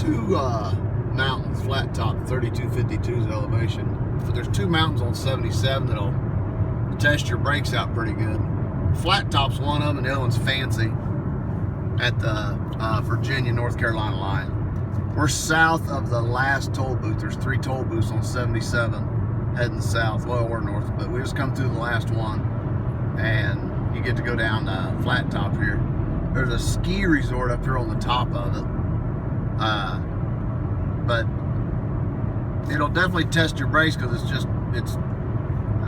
two mountains, flat top, 3252's elevation. But there's two mountains on 77 that'll test your brakes out pretty good. Flat top's one of them, and the other one's Fancy at the Virginia, North Carolina line. We're south of the last toll booth. There's 3 toll booths on 77 heading south, well, or north, but we just come through the last one, and you get to go down Flat Top here. There's a ski resort up here on the top of it, but it'll definitely test your brakes because it's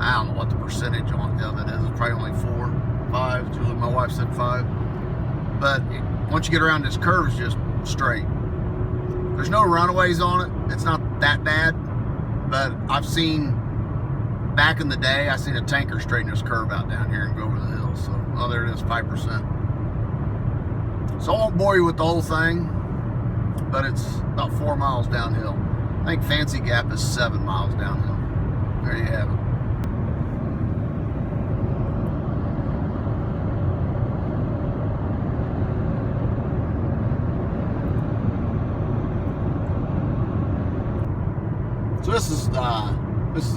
I don't know what the percentage of it is. It's probably only 4, 5. My wife said 5. But once you get around this curve, it's just straight. There's no runaways on it. It's not that bad. But I've seen, back in the day, I seen a tanker straighten this curve out down here and go over the hill. So, oh, there it is, 5%. So I won't bore you with the whole thing, but it's about 4 miles downhill. I think Fancy Gap is 7 miles downhill. There you have it. So this is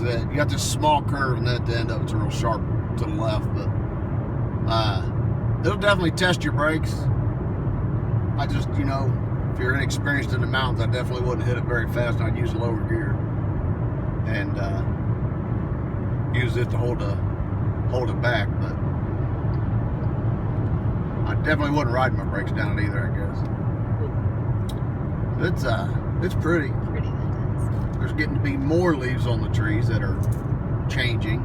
it. You got this small curve, and then at the end of it's a real sharp to the left, but it'll definitely test your brakes. I just, if you're inexperienced in the mountains, I definitely wouldn't hit it very fast. I'd use lower gear and use it to hold it back. But I definitely wouldn't ride my brakes down it either, I guess. It's pretty. There's getting to be more leaves on the trees that are changing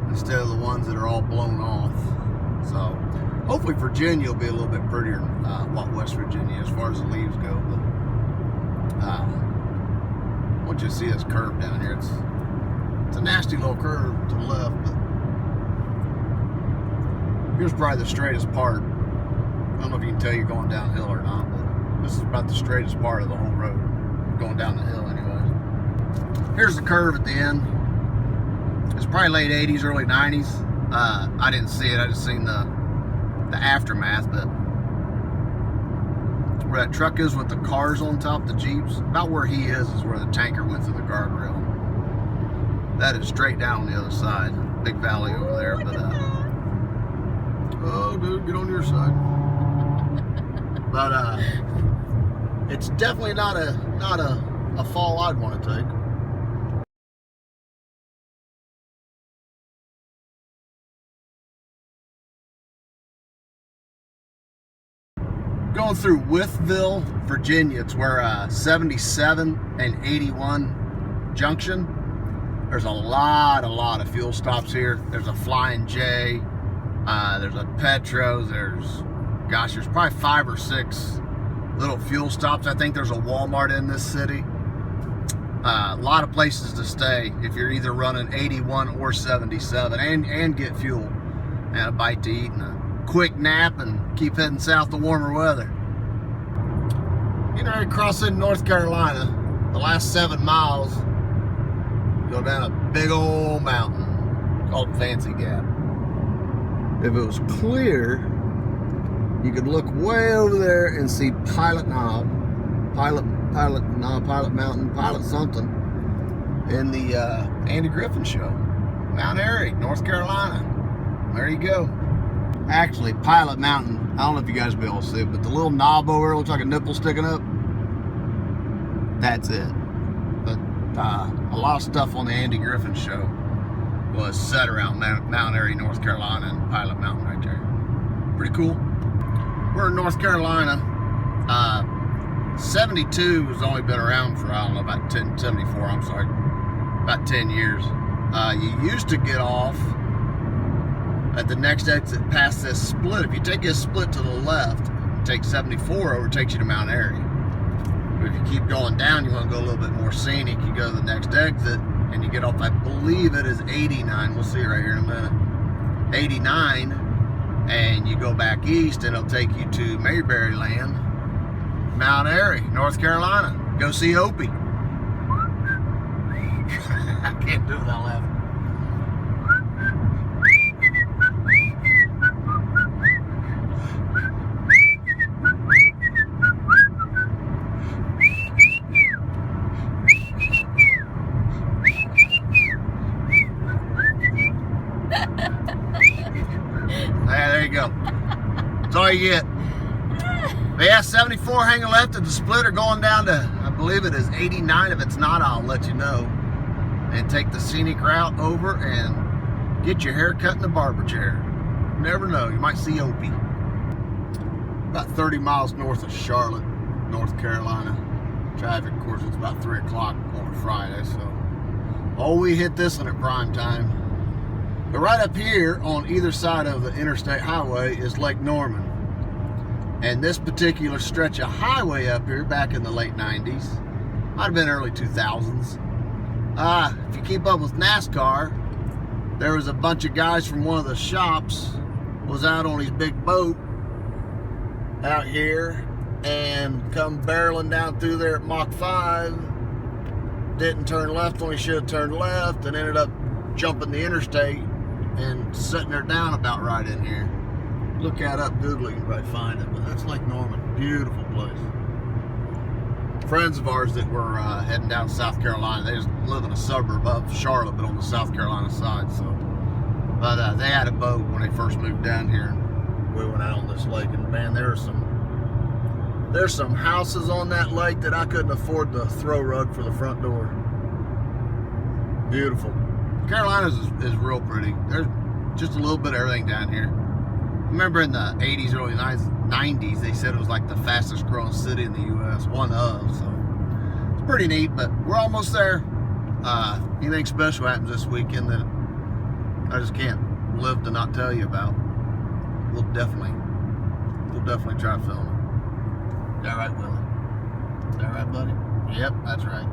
instead of the ones that are all blown off. So hopefully Virginia will be a little bit prettier than what West Virginia as far as the leaves go. But once you see this curve down here, it's a nasty little curve to the left. But here's probably the straightest part. I don't know if you can tell you're going downhill or not, but this is about the straightest part of the whole road. Going down the hill anyway. Here's the curve at the end. It's probably late 80s, early 90s. I didn't see it. I just seen the aftermath. But where that truck is with the cars on top, the Jeeps, about where he is where the tanker went through the guardrail. That is straight down on the other side. Big valley over there. But oh, dude, get on your side. But it's definitely not a fall I'd want to take. Going through Wytheville, Virginia. It's where 77 and 81 junction. There's a lot of fuel stops here. There's a Flying J. There's a Petro. There's probably 5 or 6 little fuel stops. I think there's a Walmart in this city. A lot of places to stay if you're either running 81 or 77 and get fuel and a bite to eat and a quick nap and keep heading south to warmer weather. Crossing North Carolina, the last 7 miles, go down a big old mountain called Fancy Gap. If it was clear, you could look way over there and see Pilot Knob, Pilot Mountain, Pilot something in the Andy Griffin Show. Mount Airy, North Carolina. There you go. Actually, Pilot Mountain, I don't know if you guys will be able to see it, but the little knob over there looks like a nipple sticking up. That's it. But a lot of stuff on the Andy Griffin Show was set around Mount Airy, North Carolina, and Pilot Mountain right there. Pretty cool. We're in North Carolina. 72 has only been around for, I don't know, about 74, I'm sorry, about 10 years. You used to get off at the next exit past this split. If you take this split to the left, take 74 over, it takes you to Mount Airy. But if you keep going down, you want to go a little bit more scenic, you go to the next exit, and you get off, I believe it is 89, we'll see right here in a minute, 89, and you go back east, and it'll take you to Mayberry Land, Mount Airy, North Carolina. Go see Opie. I can't do it without laughing. get? But yeah, 74 hanging left at the splitter, going down to, I believe it is 89. If it's not, I'll let you know. And take the scenic route over and get your hair cut in the barber chair. You never know, you might see Opie. About 30 miles north of Charlotte, North Carolina. Traffic, of course, it's about 3 o'clock on a Friday, so. Oh, we hit this one at prime time. But right up here on either side of the interstate highway is Lake Norman. And this particular stretch of highway up here back in the late 90s, might have been early 2000s. If you keep up with NASCAR, there was a bunch of guys from one of the shops was out on his big boat out here and come barreling down through there at Mach 5. Didn't turn left when he should have turned left, and ended up jumping the interstate and setting her down about right in here. Look that up, Google it, you can probably find it. But that's Lake Norman, beautiful place. Friends of ours that were heading down to South Carolina, they just live in a suburb of Charlotte, but on the South Carolina side. So, but they had a boat when they first moved down here, and we went out on this lake, and man, there's some houses on that lake that I couldn't afford the throw rug for the front door. Beautiful. Carolina is real pretty. There's just a little bit of everything down here. I remember in the 80s, early 90s, they said it was like the fastest growing city in the U.S., one of, so it's pretty neat, but we're almost there. Anything special happens this weekend that I just can't live to not tell you about. We'll definitely try to film it. Is that right, Willie? Is that right, buddy? Yep, that's right.